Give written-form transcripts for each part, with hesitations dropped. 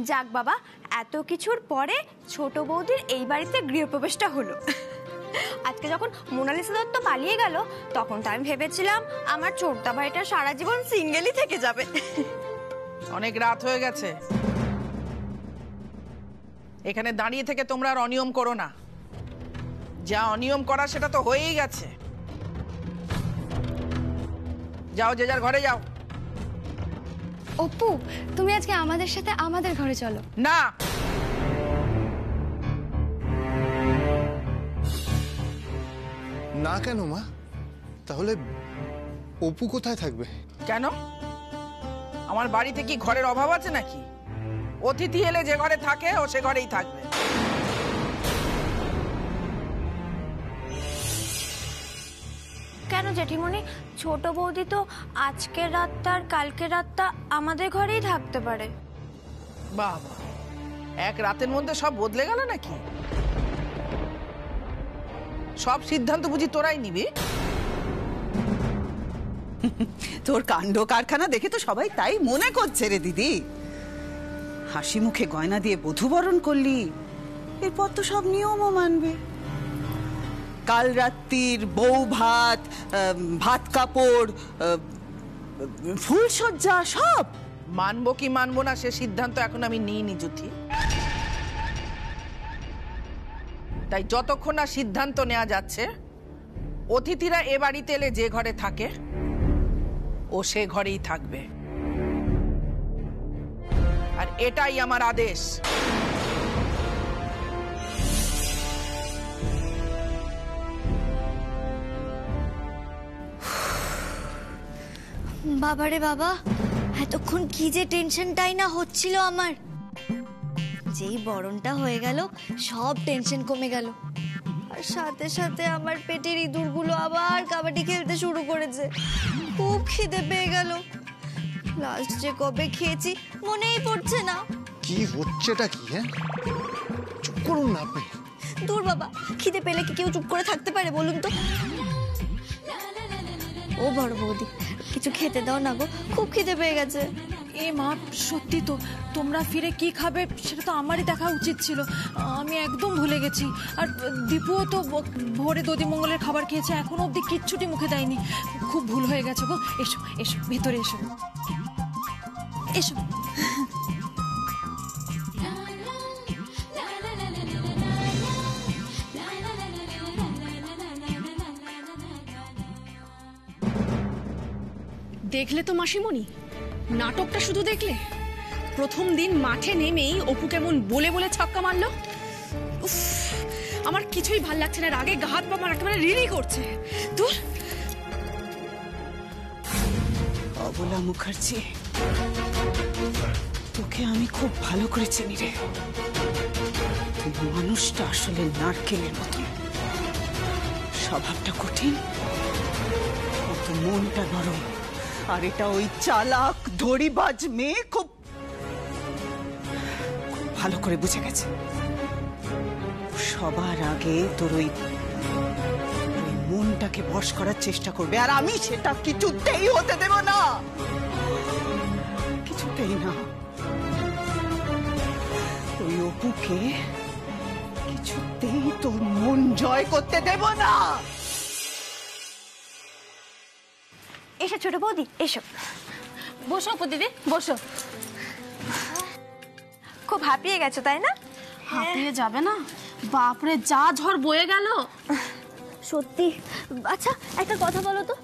যাক বাবা, এত কিছুর পরে ছোট বৌদির এই বাড়িতে গৃহপ্রবেশটা হলো। আজকে যখন মোনালিসা দত্ত পালিয়ে গেল, তখন তো আমি ভেবেছিলাম আমার ছোটদা ভাইটা সারা জীবন সিঙ্গেলই থেকে যাবে। অনেক রাত হয়ে গেছে, এখানে দাঁড়িয়ে থেকে তোমরা আর অনিয়ম করো না। যা অনিয়ম করা সেটা তো হয়েই গেছে। যাও, যে যার ঘরে যাও। অপু, তুমি আজকে আমাদের সাথে আমাদের ঘরে চলো। না, না কেন মা? তাহলে অপু কোথায় থাকবে? কেন? আমার বাড়িতে কি ঘরের অভাব আছে নাকি? অতিথি এলে যে ঘরে থাকে ও সে ঘরেই থাকবে। কেন জেঠিমণি, ছোট বৌদি তো আজকের রাতটা আর কালকের রাতটা আমাদের ঘরেই থাকতে পারে। বাবা, এক রাতের মধ্যে সব বদলে গেল নাকি? সব সিদ্ধান্ত বুঝি তোরাই নিবি? তোর কাণ্ড কারখানা দেখে তো সবাই তাই মনে করছে রে দিদি। হাসি মুখে গয়না দিয়ে বধূবরণ করলি, এরপর তো সব নিয়মও মানবে। কাল রাত্রির বউ ভাত, ভাত কাপড়, ফুলসজ্জা সব মানবো কি মানবো না সে সিদ্ধান্ত এখন আমি নিইনি জ্যোতি। তাই যতক্ষণ না সিদ্ধান্ত নেওয়া যাচ্ছে, অতিথিরা এ বাড়িতে এলে যে ঘরে থাকে ও সে ঘরেই থাকবে, আর এটাই আমার আদেশ। বাবারে বাবা, এতক্ষণ কি যে টেনশনটাই না হচ্ছিল আমার। যেই বরণটা হয়ে গেল, সব টেনশন কমে গেল। আর সাথে সাথে আমার পেটের ইঁদুরগুলো আবার কাবাডি খেলতে শুরু করেছে। খুব খিদে পেয়ে গেল। লাস্ট যে কবে খেয়েছি মনেই পড়ছে না। কি হচ্ছেটা কি? হ্যাঁ, চুপ করুন না আপনি। দূর বাবা, খিদে পেলে কি কেউ চুপ করে থাকতে পারে বলুন তো? ও বড় বৌদি, কিছু খেতে দাও না গো, খুব খিদে পেয়ে গেছে। এ মা, সত্যি তো, তোমরা ফিরে কি খাবে সেটা তো আমারই দেখা উচিত ছিল। আমি একদম ভুলে গেছি। আর দীপুও তো ভোরে দধিমঙ্গলের খাবার খেয়েছে, এখনো অব্দি কিচ্ছুটি মুখে দেয়নি। খুব ভুল হয়ে গেছে গো। এসো এসো, ভেতরে এসো, এসো। দেখলে তো মাসিমণি, নাটকটা শুধু দেখলে? প্রথম দিন মাঠে নেমেই অপু কেমন বলে বলে ছক্কা মারলো। উফ, আমার কিছুই ভাল লাগছে না। রাগে গা হাত পা আমার একেবারে রিরি করছে। তোর অবলা মুখার্জি, তোকে আমি খুব ভালো করে চিনি রে। মানুষটা আসলে নারকেলের মতন, স্বভাবটা কঠিন, কিন্তু মনটা নরম। আর এটা ওই চালাক ধড়িবাজ মেয়ে খুব ভালো করে বুঝে গেছে। সবার আগে তোর ওই মনটাকে বশ করার চেষ্টা করবে, আর আমি সেটা কিছুতেই হতে দেব না, কিছুতেই না। ওই অপুকে কিছুতেই তোর মন জয় করতে দেব না। এসো ছোট বৌদি, এসো, বসো অপু দিদি, বসো। খুব হাঁপিয়ে গেছো তাই না? হাঁপিয়ে যাবে না? বাপরে, যা ঝড় বয়ে গেল। সত্যি। আচ্ছা একটা কথা বলো তো,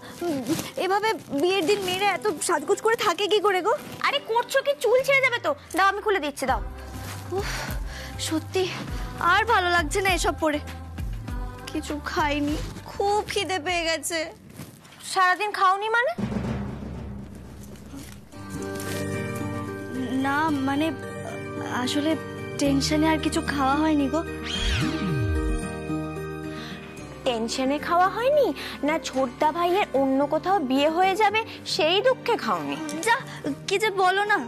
এভাবে বিয়ের দিন মেয়েরা এত সাজগোজ করে থাকে কি করে গো? আরে করছো কি, চুল ছেড়ে যাবে তো। দাও, আমি খুলে দিচ্ছি, দাও। সত্যি আর ভালো লাগছে না এসব পরে। কিছু খাইনি, খুব খিদে পেয়ে গেছে। সারাদিন খাওনি মানে? না মানে আসলে টেনশনে আর কিছু খাওয়া হয়নি গো। টেনশনে খাওয়া হয়নি না ছোটদা ভাইয়ের অন্য কোথাও বিয়ে হয়ে যাবে সেই দুঃখে খাওনি? যা কি যে বলো না।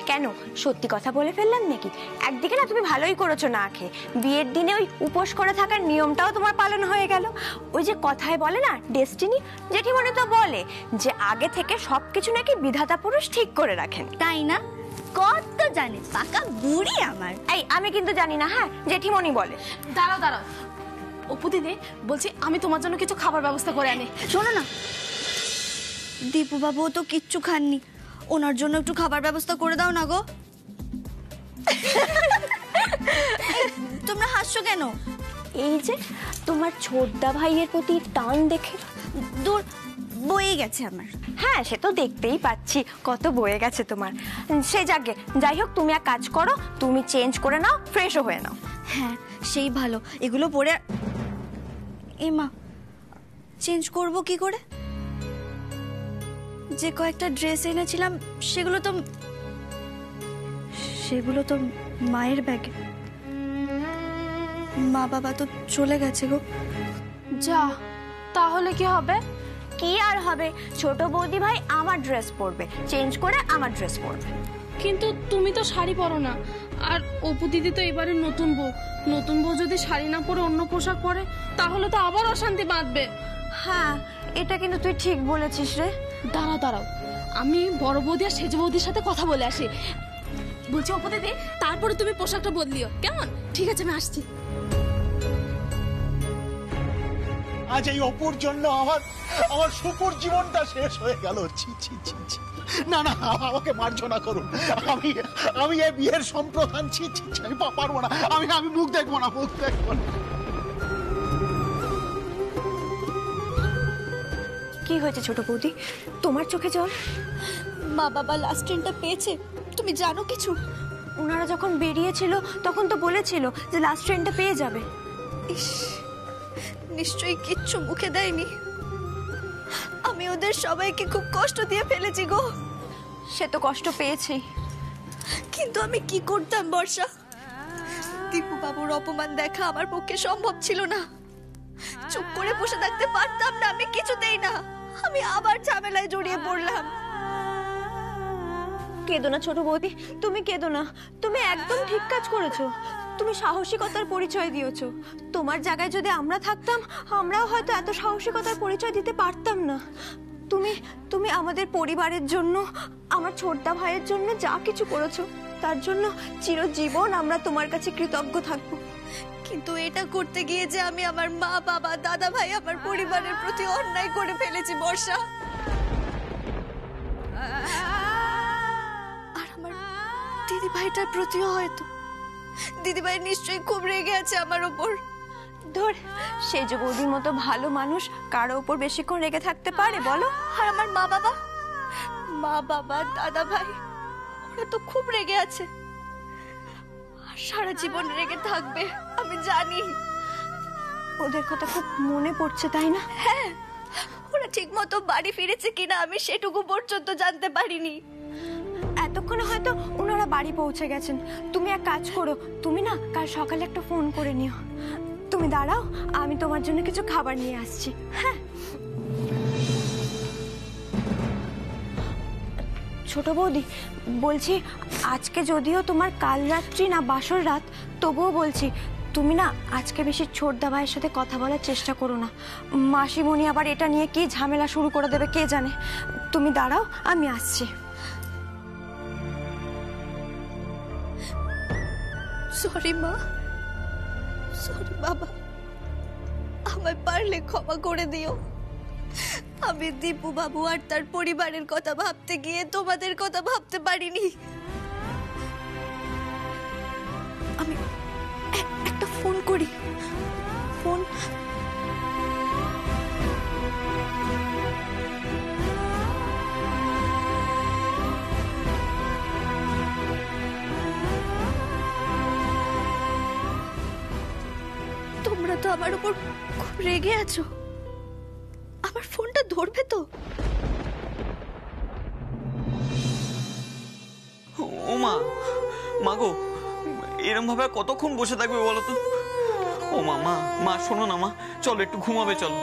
কেন সত্যি কথা বলে ফেললাম নাকি? একদিকে না তুমি ভালোই করেছো না খেয়ে, বিয়ের দিনে ওই উপোস করে থাকার নিয়মটাও তোমার পালন হয়ে গেল। ওই যে কথায় বলে না ডেস্টিনি, জেঠিমণি তো বলে যে আগে থেকে সবকিছু নাকি বিধাতা পুরুষ ঠিক করে রাখেন। তাই না? কত জানে, পাকা বুড়ি আমার। এই আমি কিন্তু জানি না, হ্যাঁ জেঠিমণি বলে। দাঁড়াও দাঁড়াও অপু দিদি, বলছি আমি তোমার জন্য কিছু খাবার ব্যবস্থা করে আনি। শোনো না, দীপু বাবুও তো কিচ্ছু খাননি, ওনার জন্য একটু খাবার ব্যবস্থা করে দাও না গো। তোমরা হাসছো কেন? এই যে তোমার ছোটদা ভাইয়ের প্রতি টান দেখে। দূর, বয়ে গেছে আমার। হ্যাঁ সে তো দেখতেই পাচ্ছি কত বয়ে গেছে তোমার। সে যাকে যাই হোক, তুমি এক কাজ করো, তুমি চেঞ্জ করে নাও, ফ্রেশও হয়ে নাও। হ্যাঁ সেই ভালো, এগুলো পরে। এ মা, চেঞ্জ করব কি করে? যে কয়েকটা ড্রেস এনেছিলাম সেগুলো তো মায়ের ব্যাগে। মা বাবা তো চলে গেছে গো। যা, তাহলে কি হবে? কি আর হবে, ছোট বৌদি ভাই আমার ড্রেস পরবে, চেঞ্জ করে আমার ড্রেস পরবে। কিন্তু তুমি তো শাড়ি পরো না, আর অপু দিদি তো এবারে নতুন বউ। নতুন বউ যদি শাড়ি না পরে অন্য পোশাক পরে তাহলে তো আবার অশান্তি বাঁধবে। হ্যাঁ এটা কিন্তু তুই ঠিক বলেছিস রে। দাঁড়াও দাঁড়াও, আমি বড় বৌদি আর সেজ বৌদির সাথে কথা বলে আসি। বলছি অপু দিদি, তারপরে তুমি পোশাকটা বদলিও, কেমন? ঠিক আছে, আমি আসছি। আজ এই অপুর জন্য আমার শুকুর জীবনটা শেষ হয়ে গেল। ছি ছি ছি ছি। না না, আমাকে মার্জনা করুন, আমি এই বিয়ের সম্প্রদান, ছি ছি ছি, আমি পারবো না, আমি মুখ দেখবো না, মুখ দেখবো না। কি হয়েছে ছোট বৌদি, তোমার চোখে জল? মা বাবা লাস্ট ট্রেনটা পেয়েছে, তুমি জানো কিছু? ওনারা যখন বেরিয়েছিল তখন তো বলেছিল যে লাস্ট ট্রেনটা পেয়ে যাবে। ইস, নিশ্চয়ই কিচ্ছু মুখে দেয়নি। আমি ওদের সবাইকে খুব কষ্ট দিয়ে ফেলেছি গো। সে তো কষ্ট পেয়েছি, কিন্তু আমি কি করতাম বর্ষা? দীপু বাবুর অপমান দেখা আমার পক্ষে সম্ভব ছিল না। চুপ করে বসে থাকতে পারতাম না, আমি কিছুতেই না। আমি আবার ঝামেলায় জড়িয়ে পড়লাম। কেঁদো না ছোট বৌদি, তুমি কেঁদো না, তুমি একদম ঠিক কাজ করেছো। তুমি সাহসিকতার পরিচয় দিয়েছো। তোমার জায়গায় যদি আমরা থাকতাম, আমরাও হয়তো এত সাহসিকতার পরিচয় দিতে পারতাম না। তুমি আমাদের পরিবারের জন্য, আমার ছোটদা ভাইয়ের জন্য যা কিছু করেছো, তার জন্য চিরজীবন আমরা তোমার কাছে কৃতজ্ঞ থাকবো। কিন্তু এটা করতে গিয়ে যে আমি আমার মা বাবা দাদা ভাই আমার পরিবারের প্রতি অন্যায় করে ফেলেছি বর্ষা। আর আমার দিদি ভাইটার প্রতিও হয়তো। দিদি ভাই নিশ্চয়ই খুব রেগে আছে আমার উপর। ধর, সেই যে বৌদির মতো ভালো মানুষ কারো উপর বেশিক্ষণ রেগে থাকতে পারে বলো? আর আমার মা বাবা দাদা ভাই, ওরা তো খুব রেগে আছে, আর সারা জীবন রেগে থাকবে আমি জানি। ওদের কথা খুব মনে পড়ছে তাই না? হ্যাঁ, ওরা ঠিক মতো বাড়ি ফিরেছে কিনা আমি সেটুকু পর্যন্ত জানতে পারিনি। এতক্ষণে হয়তো ওনারা বাড়ি পৌঁছে গেছেন। তুমি এক কাজ করো, তুমি না কাল সকালে একটা ফোন করে নিও। তুমি দাঁড়াও, আমি তোমার জন্য কিছু খাবার নিয়ে আসছি। হ্যাঁ ছোট বৌদি, বলছি আজকে যদিও তোমার কাল রাত্রি না বাসর রাত, তবুও বলছি তুমি না আজকে বেশি ছোটদা ভাইয়ের সাথে কথা বলার চেষ্টা করো না। মাসিমণি আবার এটা নিয়ে কি ঝামেলা শুরু করে দেবে কে জানে। তুমি দাঁড়াও, আমি আসছি। সরি মা, সরি বাবা, আমায় পারলে ক্ষমা করে দিও। আমি দীপু বাবু আর তার পরিবারের কথা ভাবতে গিয়ে তোমাদের কথা ভাবতে পারিনি। আমি একটা ফোন করি। ফোন তোমরা তো আমার উপর খুব রেগে আছো, আমার ফোনটা ধরবে তো? ও মা, মাগো, এরম ভাবে কতক্ষণ বসে থাকবে বলো তো? ও মা, মা শোনো না মা, চলো একটু ঘুমাবে, চলো।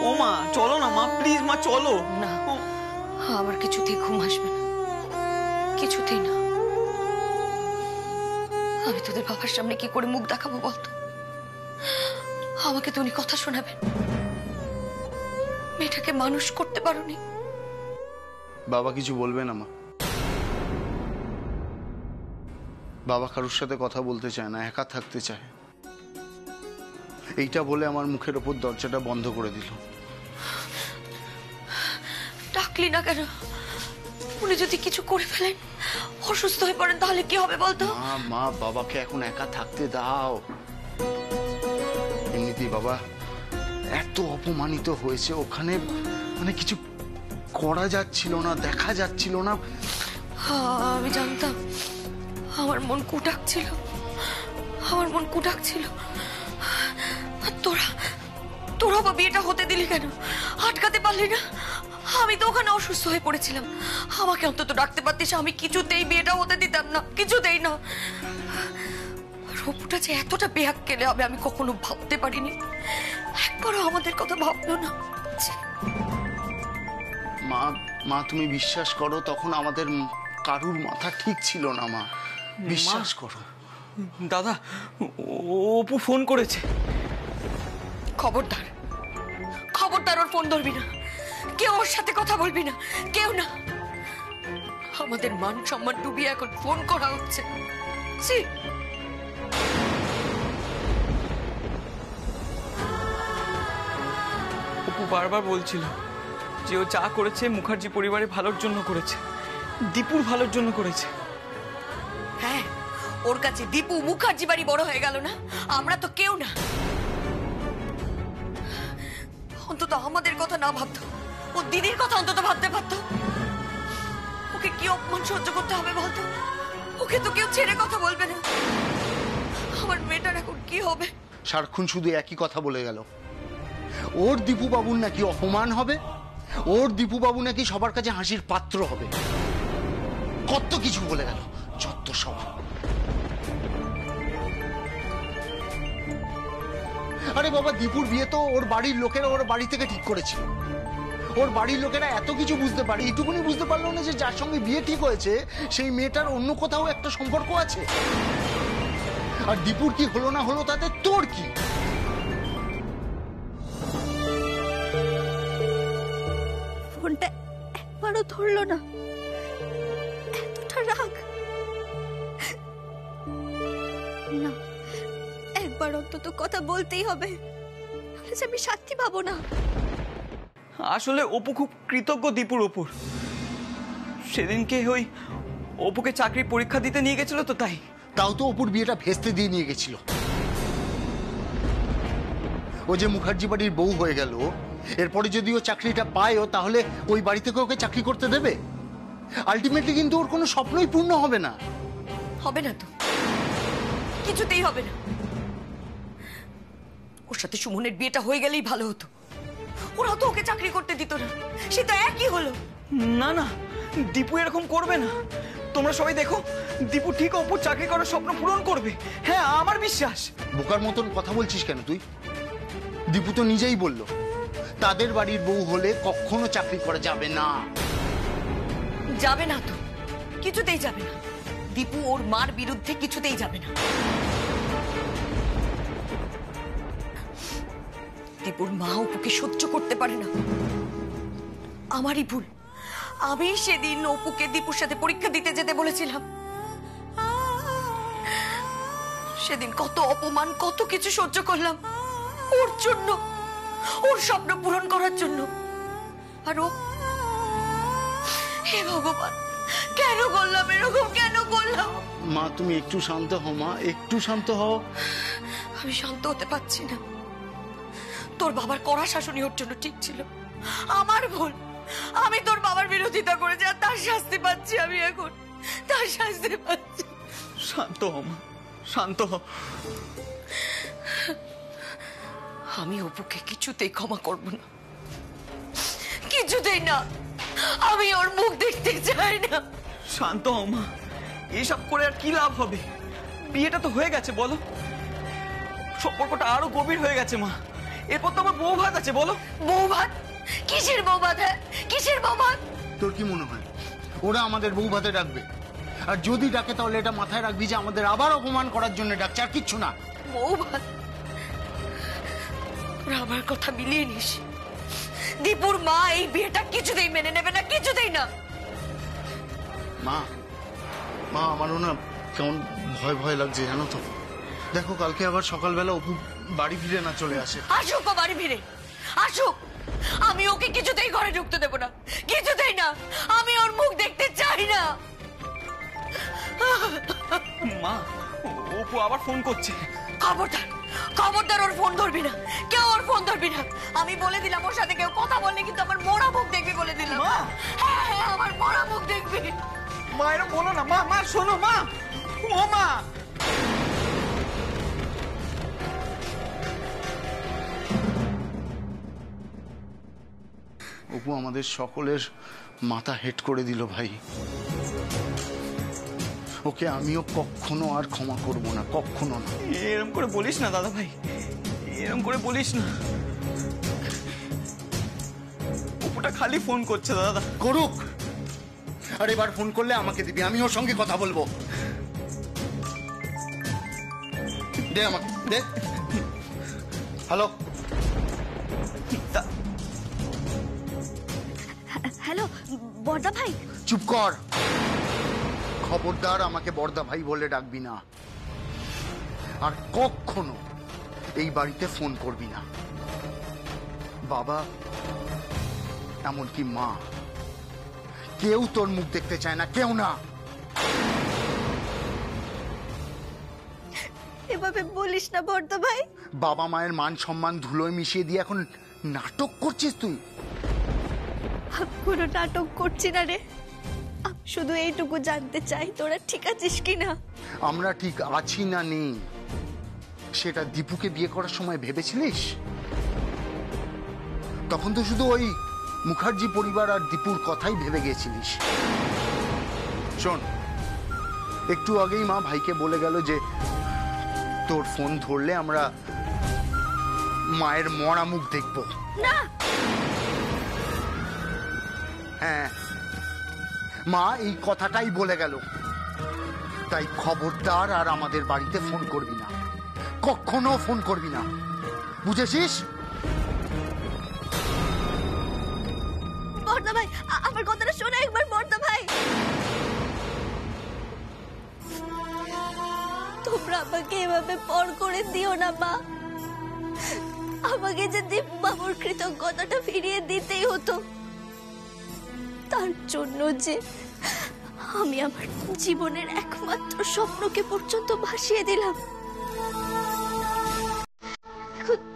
ও মা চলো না মা, প্লিজ মা চলো না। আমার কিছুতেই ঘুম আসবে না, কিছুতেই না। আমি তোদের বাবার সামনে কি করে মুখ দেখাবো বলতো? আমাকে তো উনি কথা শোনাবেন। মেয়েটাকে মানুষ করতে পারোনি। বাবা কিছু বলবে না মা। বাবা কারোর সাথে কথা বলতে চায় না, একা থাকতে চায়। এইটা বলে আমার মুখের ওপর দরজাটা বন্ধ করে দিল। ডাকলি না কেন? উনি যদি কিছু করে ফেলেন, অসুস্থ হয়ে পড়েন, তাহলে কি হবে বলতো? মা মা বাবাকে এখন একা থাকতে দাও। এমনিতেই বাবা এত অপমানিত হয়েছে ওখানে, মানে কিছু করা যাচ্ছিল না, দেখা যাচ্ছিল না। আমি জানতাম আমার মন কুটাক ছিল, আমার মন কুটাক ছিল। আর তোরা বা বিয়েটা হতে দিলি কেন? আটকাতে পারলি না? আমি তো ওখানে অসুস্থ হয়ে পড়েছিলাম, আমাকে অন্তত ডাকতে পারতিস। আমি কিছুতেই বিয়েটা হতে দিতাম না, কিছুতেই না। রূপটা যে এতটা বেহাক্কেলে হবে আমি কখনো ভাবতে পারিনি। একবারও আমাদের কথা ভাবলো না। মা মা তুমি বিশ্বাস করো, তখন আমাদের কারুর মাথা ঠিক ছিল না মা, বিশ্বাস করো। দাদা, অপু ফোন করেছে। খবরদার, খবরদার ওর ফোন ধরবি না, কেউ ওর সাথে কথা বলবি না, কেউ না। আমাদের মান সম্মান ডুবিয়ে এখন ফোন করা হচ্ছে। ছি! অপু বারবার বলছিল যে ও যা করেছে মুখার্জি পরিবারের ভালোর জন্য করেছে, দীপুর ভালোর জন্য করেছে। হ্যাঁ, ওর কাছে দীপু মুখার্জি বাড়ি বড় হয়ে গেল না, আমরা তো কেউ না। অন্তত আমাদের কথা না ভাবতো, ও দিদির কথা অন্তত ভাবতে পারতো। ওকে কি অপমান সহ্য করতে হবে বলতো? ওকে তো কেউ ছেড়ে কথা বলবে না। আমার মেয়েটার এখন কি হবে? সারাক্ষণ শুধু একই কথা বলে গেল। ওর দীপু বাবুর নাকি অপমান হবে, ওর দীপু বাবু নাকি সবার কাছে হাসির পাত্র হবে, কত কিছু বলে গেল। যত সব। আরে বাবা, দীপুর বিয়ে তো ওর বাড়ির লোকেরা ওর বাড়ি থেকে ঠিক করেছিল। ওর বাড়ির লোকেরা এত কিছু বুঝতে পারে, এইটুকুনি বুঝতে পারলো না যে যার সঙ্গে বিয়ে ঠিক হয়েছে সেই মেয়েটার অন্য কোথাও একটা সম্পর্ক আছে। আর দীপুর কি হলো না হলো তাতে তোর কি? ফোনটা একবারও ধরলো না, এতটা রাগ। না, একবার অন্তত কথা বলতেই হবে, নাহলে যে আমি শান্তি পাবো না। আসলে অপু খুব কৃতজ্ঞ দীপুর ওপর। সেদিনকে ওই অপুকে চাকরি পরীক্ষা দিতে নিয়ে গেছিল তো, তাই। তাও তো অপুর বিয়েটা ভেস্তে দিয়ে নিয়ে গেছিল। ও যে মুখার্জি বাড়ির বউ হয়ে গেল, এরপরে যদি ও চাকরিটা পায়ও তাহলে ওই বাড়ি থেকে ওকে চাকরি করতে দেবে? আলটিমেটলি কিন্তু ওর কোনো স্বপ্নই পূর্ণ হবে না। হবে না তো, কিছুতেই হবে না। ওর সাথে সুমনের বিয়েটা হয়ে গেলেই ভালো হতো। ওরা তো ওকে চাকরি করতে দিত না, সে তো একই হলো। না না, দীপু এরকম করবে না। তোমরা সবাই দেখো, দীপু ঠিক অপুর চাকরি করার স্বপ্ন পূরণ করবে। হ্যাঁ, আমার বিশ্বাস। বোকার মতন কথা বলছিস কেন তুই? দীপু তো নিজেই বলল তাদের বাড়ির বউ হলে কখনো চাকরি করা যাবে না। যাবে না তো, কিছুতেই যাবে না। দীপু ওর মার বিরুদ্ধে কিছুতেই যাবে না। দীপুর মা অপুকে সহ্য করতে পারে না। আমারই ভুল, আমি সেদিন অপুকে দীপুর সাথে পরীক্ষা দিতে যেতে বলেছিলাম। সেদিন কত অপমান, কত কিছু সহ্য করলাম ওর জন্য, ওর স্বপ্ন পূরণ করার জন্য। আর ও, হে ভগবান, কেন করলাম এরকম, কেন করলাম? মা তুমি একটু শান্ত হও, মা একটু শান্ত হও। আমি শান্ত হতে পারছি না। তোর বাবার কড়া শাসনই ওর জন্য ঠিক ছিল, আমার ভুল। আমি তোর বাবার বিরোধিতা করেছি আর তার শাস্তি পাচ্ছি আমি এখন, তার শাস্তি পাচ্ছি। শান্ত হও মা, শান্ত হও। আমি অপুকে কিছুতেই ক্ষমা করব না, কিছুতেই না। আমি ওর মুখ দেখতে চাই না। শান্ত হও মা, এসব করে আর কি লাভ হবে? বিয়েটা তো হয়ে গেছে, বলো। সম্পর্কটা আরো গভীর হয়ে গেছে মা। এরপর তো আমার বউ ভাত আছে, বলো। বউ ভাত? কিসের বউ ভাত? কিসের বউ ভাত? তোর কি মনে হয় ওরা আমাদের বউ ভাতে ডাকবে? আর যদি ডাকে তাহলে এটা মাথায় রাখবি যে আমাদের আবার অপমান করার জন্য ডাকছে, আর কিচ্ছু না। বৌভাত, তোরা আমার কথা মিলিয়ে নিস। দীপুর মা এই বিয়েটা কিছুতেই মেনে নেবে না, কিছুতেই না। মা মা আমারও না কেমন ভয় ভয় লাগছে জানো তো। দেখো কালকে আবার সকালবেলা অপু বাড়ি ফিরে না চলে আসে। আসুক ও বাড়ি ফিরে, আসুক। আমি ওকে কিছুতেই ঘরে ঢুকতে দেবো না, কিছুতেই না। আমি ওর মুখ দেখতে চাই না। মা, অপু আবার ফোন করছে। খবরদার, খবরদার ওর ফোন ধরবি না, কেউ ওর ফোন ধরবি না। আমি বলে দিলাম ওর সাথে কেউ কথা বললে কিন্তু আমার মরা মুখ দেখবি বলে দিলাম। হ্যাঁ হ্যাঁ, আমার মরা মুখ দেখবি। মা এরকম বলো না। মা, মা শোনো মা। ও মা, অপু আমাদের সকলের মাথা হেট করে দিল ভাই। ওকে আমিও কখনো আর ক্ষমা করব না, কখনো না। এরকম করে বলিস না দাদা ভাই, এরকম করে বলিস না। অপুটা খালি ফোন করছে দাদা। করুক, আর এবার ফোন করলে আমাকে দিবি, আমি ওর সঙ্গে কথা বলবো। দে আমাকে দে। হ্যালো হ্যালো বড়দা ভাই। চুপ কর, খবরদার আমাকে বড়দা ভাই বলে ডাকবি না, আর কখনো এই বাড়িতে ফোন করবি না। বাবা এমনকি মা কেউ তোর মুখ দেখতে চায় না, কেউ না। এভাবে বলিস না বড়দা ভাই। বাবা মায়ের মান সম্মান ধুলোয় মিশিয়ে দিয়ে এখন নাটক করছিস তুই। কোনো নাটক করছি না রে, আমি শুধু এইটুকু জানতে চাই তোরা ঠিক আছিস কিনা। আমরা ঠিক আছি না নেই সেটা দীপুকে বিয়ে করার সময় ভেবেছিলিস? তখন তো শুধু ওই মুখার্জি পরিবার আর দীপুর কথাই ভেবে গেছিলিস। শোন, একটু আগেই মা ভাইকে বলে গেল যে তোর ফোন ধরলে আমরা মায়ের মরা মুখ দেখব না। হ্যাঁ, মা এই কথাটাই বলে গেল। তাই খবরদার আর আমাদের বাড়িতে ফোন করবি না, কখনো ফোন করবি না, বুঝেছিস? বড়দা ভাই, আমার কথাটা শোনো একবার বড়দা ভাই। তোমরা আমাকে এভাবে পর করে দিও না মা। আমাকে যে দীপ বাবুর কৃতজ্ঞতাটা ফিরিয়ে দিতেই হতো, তার জন্য যে আমি আমার জীবনের একমাত্র স্বপ্নকে পর্যন্ত ভাসিয়ে দিলাম।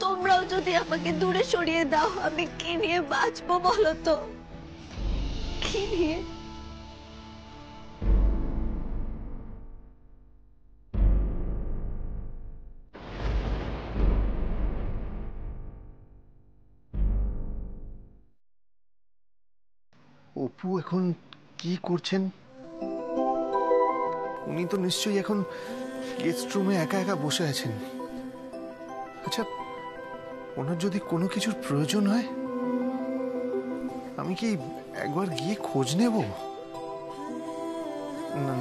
তোমরাও যদি আমাকে দূরে সরিয়ে দাও, আমি কি নিয়ে বাঁচবো বলো তো? কি নিয়ে? অপু এখন কি করছেন? উনি তো নিশ্চয়ই এখন গেস্ট রুমে একা একা বসে আছেন। আচ্ছা, ওনার যদি কোনো কিছুর প্রয়োজন হয় আমি কি একবার গিয়ে খোঁজ নেব?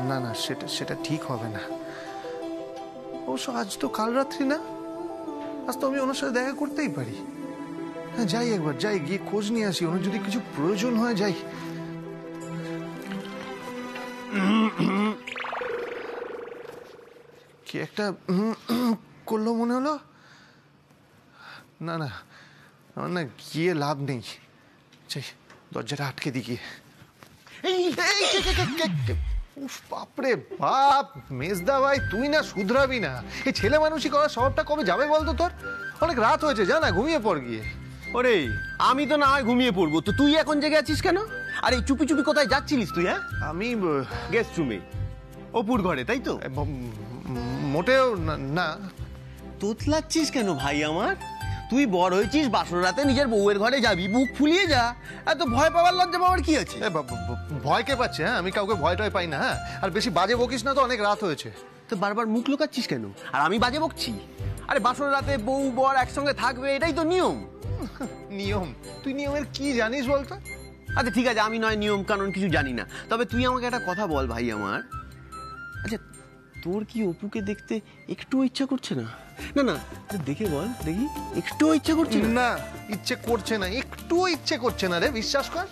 না না, সেটা ঠিক হবে না। অবশ্য আজ তো কাল রাত্রি না, আজ তো আমি ওনার সাথে দেখা করতেই পারি। হ্যাঁ, যাই একবার, যাই গিয়ে খোঁজ নিয়ে আসি। ওনার যদি কিছু প্রয়োজন হয় যাই। কি একটা করলো মনে হলো। না না, আমার না গিয়ে লাভ নেই। যাই, দরজাটা আটকে দি গিয়ে। বাপরে বাপ, মেজদা ভাই তুই না শুধরাবি না। এই ছেলে মানুষই করার স্বভাবটা কবে যাবে বলতো তোর? অনেক রাত হয়েছে, যা না ঘুমিয়ে পড় গিয়ে। ওরে, আমি তো না হয় ঘুমিয়ে পড়বো, তো তুই এখন জেগে আছিস কেন? আর এই চুপি চুপি কোথায় যাচ্ছিলিস তুই? হ্যাঁ, আমি গেস্ট রুমে, অপুর ঘরে, তাই তো? মোটেও না। তোতলাচ্ছিস কেন ভাই আমার? তুই বড় হয়েছিস, বাসর রাতে নিজের বউয়ের ঘরে যাবি, বুক ফুলিয়ে যা। এত ভয় পাওয়ার লজ্জা পাওয়ার কি আছে? ভয় কে পাচ্ছে? হ্যাঁ, আমি কাউকে ভয় টয় পাই না। হ্যাঁ, আর বেশি বাজে বকিস না তো, অনেক রাত হয়েছে। তো বারবার মুখ লুকাচ্ছিস কেন? আর আমি বাজে বকছি? আরে বাসর রাতে বউ বর একসঙ্গে থাকবে, এটাই তো নিয়ম। নিয়ম? তুই নিয়মের কি জানিস বলতো? আচ্ছা ঠিক আছে, আমি নয় নিয়ম কানুন কিছু জানি না, তবে তুই আমাকে একটা কথা বল ভাই আমার। তোর কি অপুকে দেখতে একটু ইচ্ছা করছে না? না না, দেখে বল দেখি, একটু ইচ্ছা করছে না? না, ইচ্ছে করছে না, একটুও ইচ্ছে করছে না রে, বিশ্বাস কর।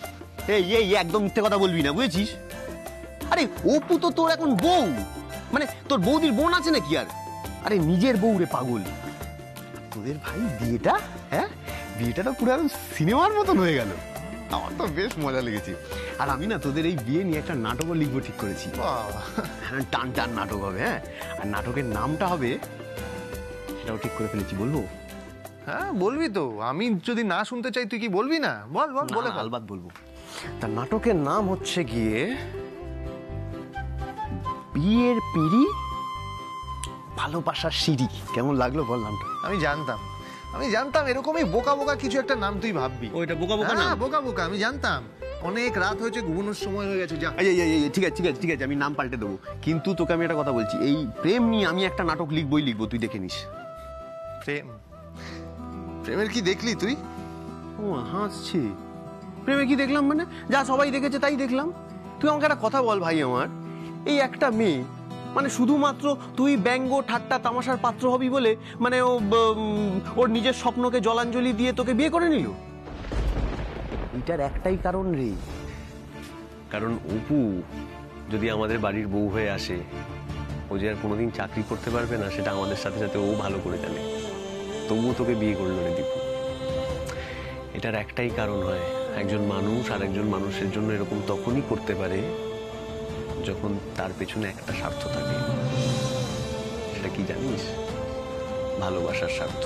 এই এই একদম মিথ্যে কথা বলবি না, বুঝেছিস? আরে অপু তো তোর এখন বউ, মানে তোর বৌদির বোন আছে নাকি আর? আরে নিজের বউ রে পাগল। তোদের ভাই বিয়েটা, হ্যাঁ বিয়েটা তো পুরো সিনেমার মতন হয়ে গেল। আমার তো বেশ মজা লেগেছে। আর আমি না তোদের এই বিয়ে নিয়ে একটা নাটকও লিখবো ঠিক করেছি। টান টান নাটক হবে, হ্যাঁ। আর নাটকের নামটা হবে, সেটাও ঠিক করে ফেলেছি, বলবো? হ্যাঁ বলবি তো, আমি যদি না শুনতে চাই তুই কি বলবি না? বল বল, বলে ফেল। আলবাত বলবো। তার নাটকের নাম হচ্ছে গিয়ে বিয়ের পিঁড়ি ভালোবাসার সিঁড়ি। কেমন লাগলো বল নামটা? আমি জানতাম এরকমই বোকা বোকা কিছু একটা নাম তুই ভাববি। ওইটা বোকা বোকা না? বোকা বোকা, আমি জানতাম। অনেক রাত হয়েছে, ঘুমানোর সময় হয়ে গেছে, যা। ঠিক আছে ঠিক আছে ঠিক আছে, আমি নাম পাল্টে দেবো। কিন্তু তোকে আমি একটা কথা বলছি, এই প্রেম নিয়ে আমি একটা নাটক লিখবো, তুই দেখে নিস। প্রেমের কি দেখলি তুই? ও হাসছে। প্রেমে কি দেখলাম মানে? যা সবাই দেখেছে তাই দেখলাম। তুই আমাকে একটা কথা বল ভাই আমার, এই একটা মেয়ে মানে শুধুমাত্র তুই ব্যঙ্গ ঠাট্টা তামাশার পাত্র হবি বলে মানে ওর নিজের স্বপ্নকে জলাঞ্জলি দিয়ে তোকে বিয়ে করে নিল? এটার একটাই কারণ রে, কারণ অপু যদি আমাদের বাড়ির বউ হয়ে আসে, ও যে আর কোনোদিন চাকরি করতে পারবে না সেটা আমাদের সাথে সাথে ও ভালো করে জানে। তবুও তোকে বিয়ে করলো রে দীপু। এটার একটাই কারণ হয়, একজন মানুষ আর একজন মানুষের জন্য এরকম তখনই করতে পারে যখন তার পেছনে একটা স্বার্থ থাকে। সেটা কি জানিস? ভালোবাসার স্বার্থ।